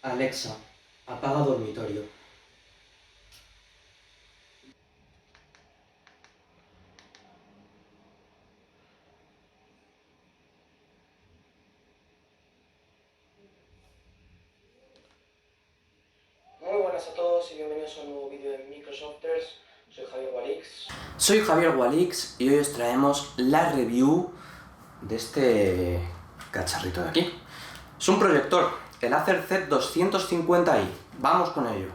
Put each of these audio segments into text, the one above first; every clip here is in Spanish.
Alexa, apaga dormitorio. Muy buenas a todos y bienvenidos a un nuevo vídeo de Microsofters. Soy Javier Gualix. Soy Javier Gualix y hoy os traemos la review de este cacharrito de aquí. Es un proyector, el Acer Z250i. Vamos con ello.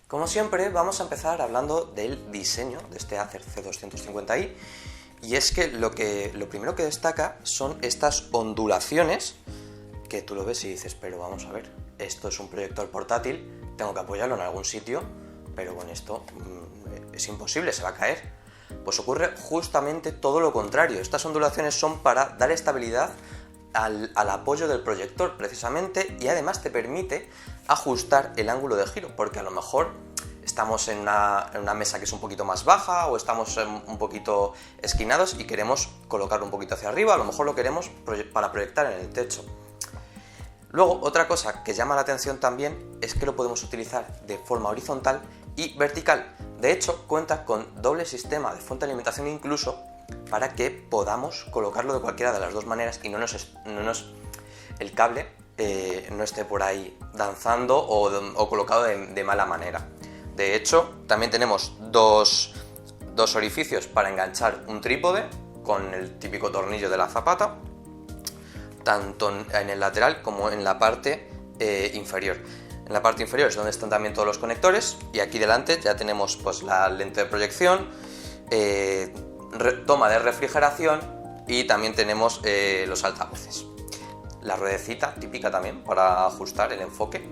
Como siempre, vamos a empezar hablando del diseño de este Acer Z250i, y es que lo primero que destaca son estas ondulaciones que tú lo ves y dices, pero vamos a ver, esto es un proyector portátil, tengo que apoyarlo en algún sitio, pero con esto es imposible, se va a caer. Pues ocurre justamente todo lo contrario. Estas ondulaciones son para dar estabilidad al apoyo del proyector precisamente, y además te permite ajustar el ángulo de giro, porque a lo mejor estamos en una mesa que es un poquito más baja o estamos un poquito esquinados y queremos colocarlo un poquito hacia arriba, a lo mejor lo queremos para proyectar en el techo. Luego, otra cosa que llama la atención también es que lo podemos utilizar de forma horizontal y vertical. De hecho, cuenta con doble sistema de fuente de alimentación incluso, para que podamos colocarlo de cualquiera de las dos maneras y el cable no esté por ahí danzando o colocado de mala manera. De hecho, también tenemos dos orificios para enganchar un trípode con el típico tornillo de la zapata, tanto en el lateral como en la parte inferior. En la parte inferior es donde están también todos los conectores, y aquí delante ya tenemos pues la lente de proyección, toma de refrigeración, y también tenemos los altavoces. La ruedecita típica también para ajustar el enfoque,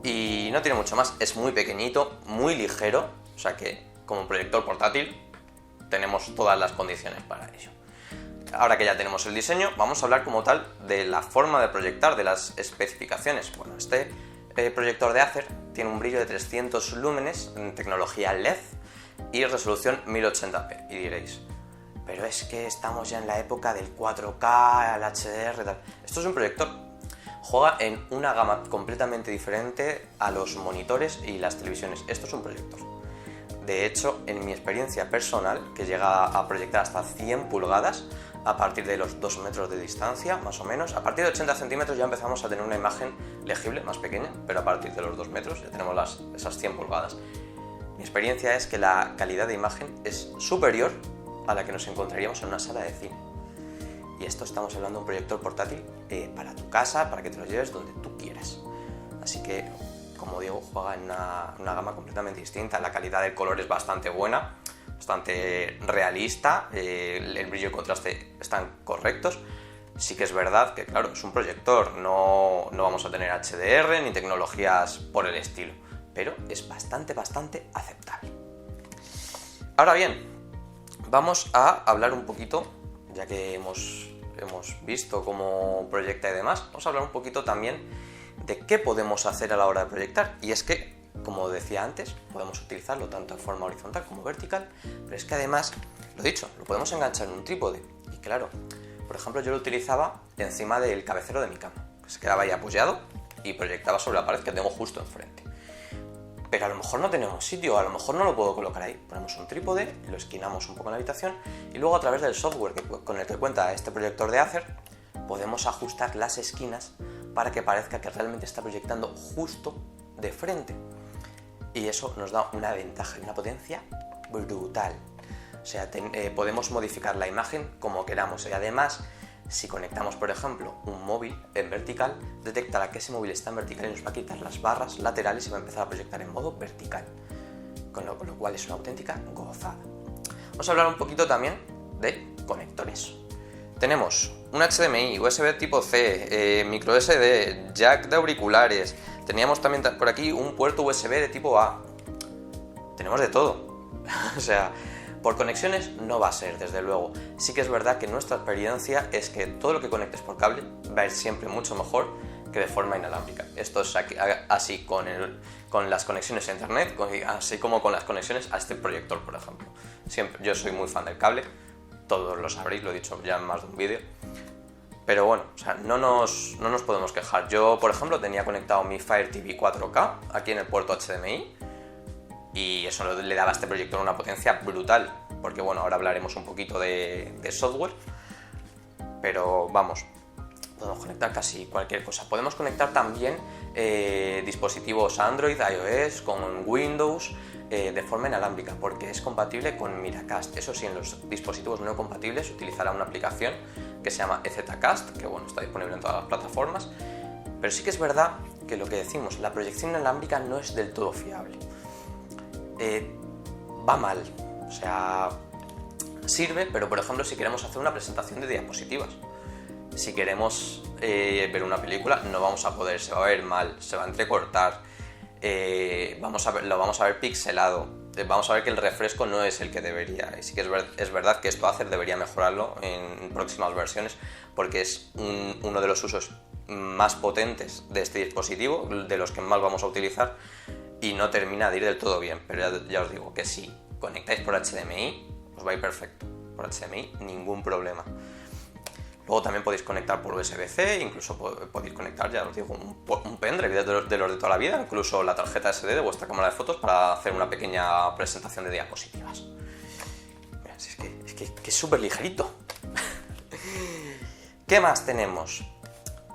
y no tiene mucho más. Es muy pequeñito, muy ligero, o sea que como proyector portátil tenemos todas las condiciones para ello. Ahora que ya tenemos el diseño, vamos a hablar como tal de la forma de proyectar, de las especificaciones. Bueno, este proyector de Acer tiene un brillo de 300 lúmenes en tecnología LED y resolución 1080p. Y diréis, pero es que estamos ya en la época del 4K, el HDR, tal. Esto es un proyector. Juega en una gama completamente diferente a los monitores y las televisiones. Esto es un proyector. De hecho, en mi experiencia personal, que llega a proyectar hasta 100 pulgadas, a partir de los 2 metros de distancia, más o menos, a partir de 80 centímetros ya empezamos a tener una imagen legible, más pequeña, pero a partir de los 2 metros ya tenemos esas 100 pulgadas. Mi experiencia es que la calidad de imagen es superior a la que nos encontraríamos en una sala de cine. Y esto estamos hablando de un proyector portátil para tu casa, para que te lo lleves donde tú quieras. Así que, como digo, juega en una gama completamente distinta. La calidad del color es bastante buena, bastante realista, el brillo y contraste están correctos. Sí que es verdad que, claro, es un proyector, no vamos a tener HDR ni tecnologías por el estilo, pero es bastante aceptable. Ahora bien, vamos a hablar un poquito, ya que hemos visto cómo proyecta y demás, vamos a hablar un poquito también de qué podemos hacer a la hora de proyectar. Y es que, como decía antes, podemos utilizarlo tanto de forma horizontal como vertical, pero es que además, lo dicho, lo podemos enganchar en un trípode. Y claro, por ejemplo, yo lo utilizaba encima del cabecero de mi cama, que se quedaba ahí apoyado y proyectaba sobre la pared que tengo justo enfrente. Pero a lo mejor no tenemos sitio, a lo mejor no lo puedo colocar ahí. Ponemos un trípode, lo esquinamos un poco en la habitación, y luego a través del software con el que cuenta este proyector de Acer, podemos ajustar las esquinas para que parezca que realmente está proyectando justo de frente. Y eso nos da una ventaja y una potencia brutal. O sea, podemos modificar la imagen como queramos. Y además, si conectamos, por ejemplo, un móvil en vertical, detectará que ese móvil está en vertical y nos va a quitar las barras laterales y va a empezar a proyectar en modo vertical. Con lo cual es una auténtica gozada. Vamos a hablar un poquito también de conectores. Tenemos un HDMI, USB tipo C, micro SD, jack de auriculares. Teníamos también por aquí un puerto USB de tipo A. Tenemos de todo. O sea, por conexiones no va a ser, desde luego. Sí que es verdad que nuestra experiencia es que todo lo que conectes por cable va a ir siempre mucho mejor que de forma inalámbrica. Esto es así con las conexiones a internet, así como con las conexiones a este proyector, por ejemplo. Yo soy muy fan del cable, todos lo sabréis, lo he dicho ya en más de un vídeo. Pero bueno, o sea, no nos podemos quejar. Yo, por ejemplo, tenía conectado mi Fire TV 4K aquí en el puerto HDMI y eso le daba a este proyector una potencia brutal, porque bueno, ahora hablaremos un poquito de software, pero vamos, podemos conectar casi cualquier cosa. Podemos conectar también dispositivos Android, iOS, con Windows, de forma inalámbrica, porque es compatible con Miracast. Eso sí, en los dispositivos no compatibles utilizará una aplicación que se llama EZCast, que bueno, está disponible en todas las plataformas, pero sí que es verdad que lo que decimos, la proyección inalámbrica no es del todo fiable. Va mal, o sea, sirve, pero por ejemplo si queremos hacer una presentación de diapositivas, si queremos ver una película, no vamos a poder, se va a ver mal, se va a entrecortar, lo vamos a ver pixelado, vamos a ver que el refresco no es el que debería. Y sí que es verdad que esto Acer debería mejorarlo en próximas versiones, porque es uno de los usos más potentes de este dispositivo, de los que más vamos a utilizar, y no termina de ir del todo bien. Pero ya os digo que si conectáis por HDMI, os va a ir perfecto. Por HDMI, ningún problema. Luego también podéis conectar por USB-C, incluso podéis conectar, ya os digo, un pendrive de los de toda la vida, incluso la tarjeta SD de vuestra cámara de fotos para hacer una pequeña presentación de diapositivas. Mira, es que es súper ligerito. ¿Qué más tenemos?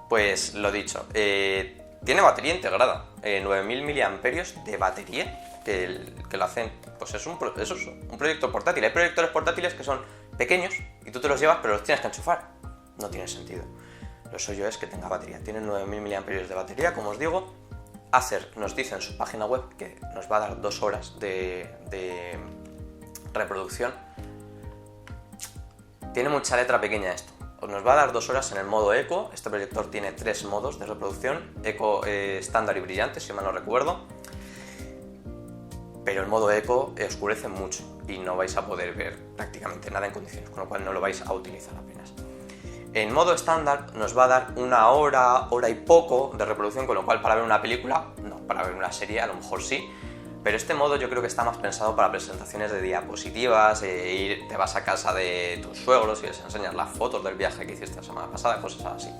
Pues lo dicho, tiene batería integrada, 9000 mAh de batería, que lo hacen, pues es un proyector portátil. Hay proyectores portátiles que son pequeños y tú te los llevas pero los tienes que enchufar. No tiene sentido. Lo suyo es que tenga batería. Tiene 9000 mAh de batería, como os digo. Acer nos dice en su página web que nos va a dar 2 horas de reproducción. Tiene mucha letra pequeña esto. Nos va a dar 2 horas en el modo Eco. Este proyector tiene 3 modos de reproducción. Eco, estándar y brillante, si mal no recuerdo. Pero el modo Eco oscurece mucho y no vais a poder ver prácticamente nada en condiciones, con lo cual no lo vais a utilizar apenas. En modo estándar nos va a dar 1 hora, hora y poco de reproducción, con lo cual para ver una película, no, para ver una serie a lo mejor sí, pero este modo yo creo que está más pensado para presentaciones de diapositivas, te vas a casa de tus suegros y les enseñas las fotos del viaje que hiciste la semana pasada, cosas así.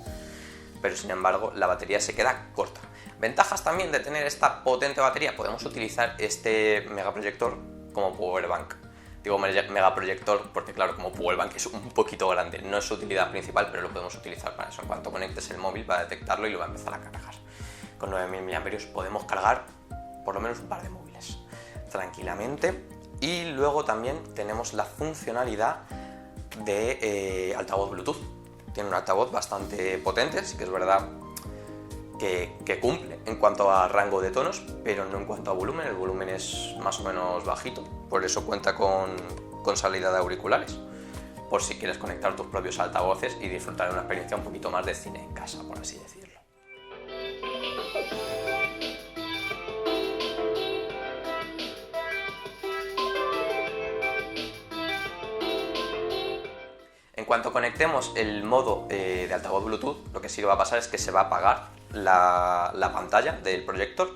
Pero sin embargo la batería se queda corta. Ventajas también de tener esta potente batería: podemos utilizar este megaproyector como powerbank. Digo megaproyector porque claro, como powerbank es un poquito grande, no es su utilidad principal, pero lo podemos utilizar para eso. En cuanto conectes el móvil va a detectarlo y lo va a empezar a cargar. Con 9000 mAh podemos cargar por lo menos un par de móviles tranquilamente. Y luego también tenemos la funcionalidad de altavoz Bluetooth. Tiene un altavoz bastante potente, sí que es verdad que cumple en cuanto a rango de tonos, pero no en cuanto a volumen. El volumen es más o menos bajito, por eso cuenta con salida de auriculares, por si quieres conectar tus propios altavoces y disfrutar de una experiencia un poquito más de cine en casa, por así decirlo. En cuanto conectemos el modo de altavoz Bluetooth, lo que sí va a pasar es que se va a apagar la pantalla del proyector.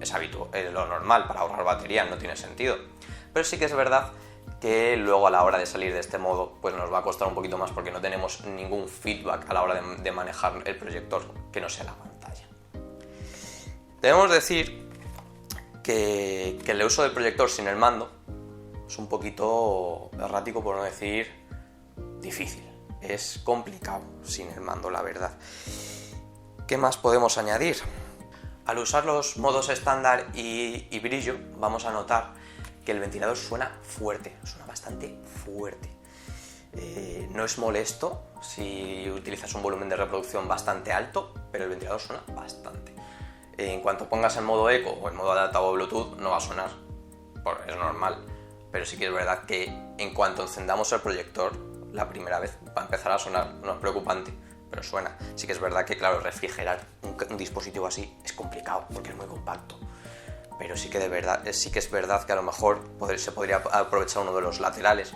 Es habitual, es lo normal, para ahorrar batería no tiene sentido. Pero sí que es verdad que luego a la hora de salir de este modo pues nos va a costar un poquito más, porque no tenemos ningún feedback a la hora de manejar el proyector que no sea la pantalla. Debemos decir que el uso del proyector sin el mando es un poquito errático, por no decir difícil. Es complicado sin el mando, la verdad. ¿Qué más podemos añadir? Al usar los modos estándar y brillo, vamos a notar que el ventilador suena fuerte, suena bastante fuerte. No es molesto si utilizas un volumen de reproducción bastante alto, pero el ventilador suena bastante. En cuanto pongas en modo eco o en modo adaptado Bluetooth, no va a sonar, es normal, pero sí que es verdad que en cuanto encendamos el proyector la primera vez va a empezar a sonar. No es preocupante, pero suena. Sí que es verdad que, claro, refrigerar un dispositivo así es complicado porque es muy compacto, pero sí que es verdad que a lo mejor se podría aprovechar uno de los laterales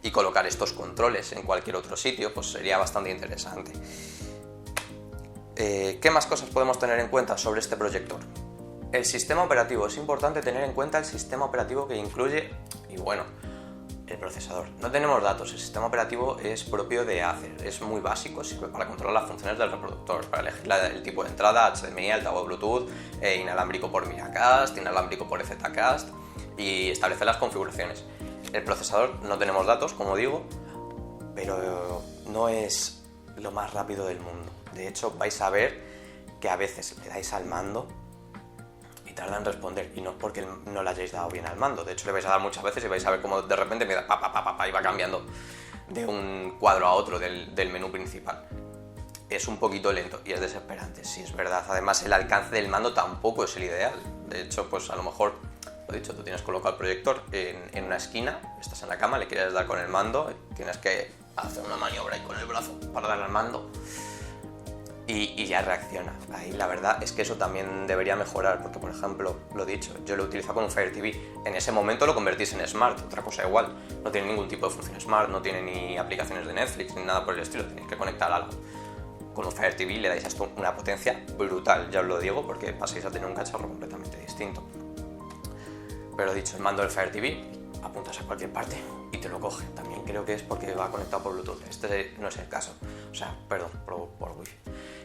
y colocar estos controles en cualquier otro sitio, pues sería bastante interesante. ¿Qué más cosas podemos tener en cuenta sobre este proyector? El sistema operativo. Es importante tener en cuenta el sistema operativo que incluye, y bueno, el procesador. No tenemos datos, el sistema operativo es propio de Acer, es muy básico, sirve para controlar las funciones del reproductor, para elegir el tipo de entrada, HDMI, altavoz Bluetooth, inalámbrico por Miracast, inalámbrico por EZCast y establecer las configuraciones. El procesador no tenemos datos, como digo, pero no es lo más rápido del mundo. De hecho, vais a ver que a veces le dais al mando y tarda en responder, y no es porque no le hayáis dado bien al mando. De hecho, le vais a dar muchas veces y vais a ver cómo de repente me da y va cambiando de un cuadro a otro del menú principal. Es un poquito lento y es desesperante, sí, es verdad. Además, el alcance del mando tampoco es el ideal. De hecho, pues a lo mejor, lo dicho, tú tienes colocado el proyector en una esquina, estás en la cama, le quieres dar con el mando, tienes que hacer una maniobra ahí con el brazo para darle al mando. Y ya reacciona. Ahí la verdad es que eso también debería mejorar, porque por ejemplo, lo dicho, yo lo utilizo con un Fire TV. En ese momento lo convertís en Smart, otra cosa igual. No tiene ningún tipo de función Smart, no tiene ni aplicaciones de Netflix, ni nada por el estilo, tenéis que conectar algo. Con un Fire TV le dais esto una potencia brutal, ya os lo digo, porque pasáis a tener un cacharro completamente distinto. Pero dicho, el mando del Fire TV, apuntas a cualquier parte y te lo coge. También creo que es porque va conectado por Bluetooth. Este no es el caso. O sea, perdón, por Wi-Fi.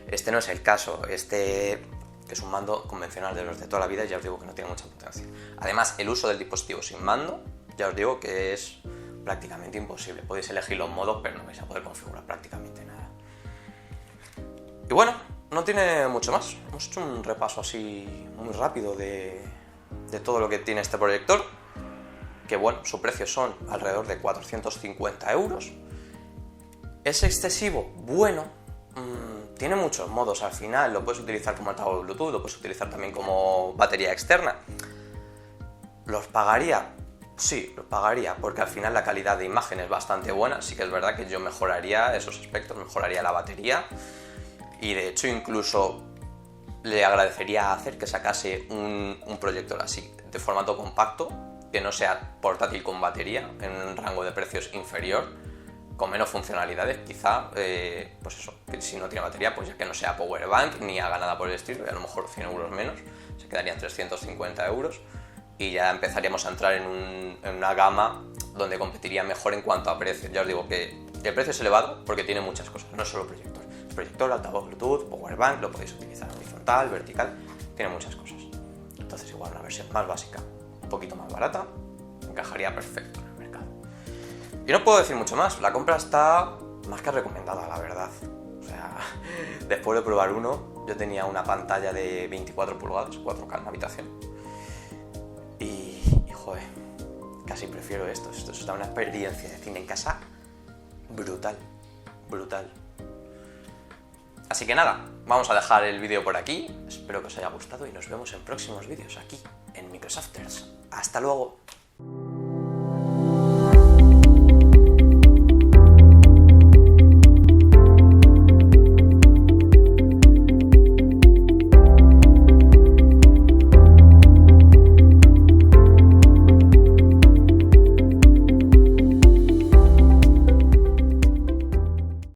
Este no es el caso. Este es un mando convencional de los de toda la vida y ya os digo que no tiene mucha potencia. Además, el uso del dispositivo sin mando, ya os digo que es prácticamente imposible. Podéis elegir los modos, pero no vais a poder configurar prácticamente nada. Y bueno, no tiene mucho más. Hemos hecho un repaso así muy rápido de todo lo que tiene este proyector. Que bueno, su precio son alrededor de 450 euros. ¿Es excesivo? Bueno, tiene muchos modos al final. Lo puedes utilizar como altavoz Bluetooth, lo puedes utilizar también como batería externa. ¿Los pagaría? Sí, los pagaría, porque al final la calidad de imagen es bastante buena. Sí que es verdad que yo mejoraría esos aspectos, mejoraría la batería. Y de hecho incluso le agradecería a Acer que sacase un proyector así, de formato compacto, que no sea portátil con batería, en un rango de precios inferior, con menos funcionalidades, quizá, pues eso, que si no tiene batería, pues ya que no sea powerbank, ni haga nada por el estilo, y a lo mejor 100 euros menos, se quedarían 350 euros, y ya empezaríamos a entrar en una gama donde competiría mejor en cuanto a precios. Ya os digo que el precio es elevado porque tiene muchas cosas, no es solo proyector. Es proyector, altavoz Bluetooth, powerbank, lo podéis utilizar horizontal, vertical, tiene muchas cosas. Entonces igual una versión más básica, un poquito más barata, encajaría perfecto en el mercado. Y no puedo decir mucho más, la compra está más que recomendada, la verdad. O sea, después de probar uno, yo tenía una pantalla de 24 pulgadas, 4K en la habitación. Y joder, casi prefiero esto. Esto es una experiencia de cine en casa brutal, brutal. Así que nada, vamos a dejar el vídeo por aquí. Espero que os haya gustado y nos vemos en próximos vídeos aquí en Microsofters. ¡Hasta luego!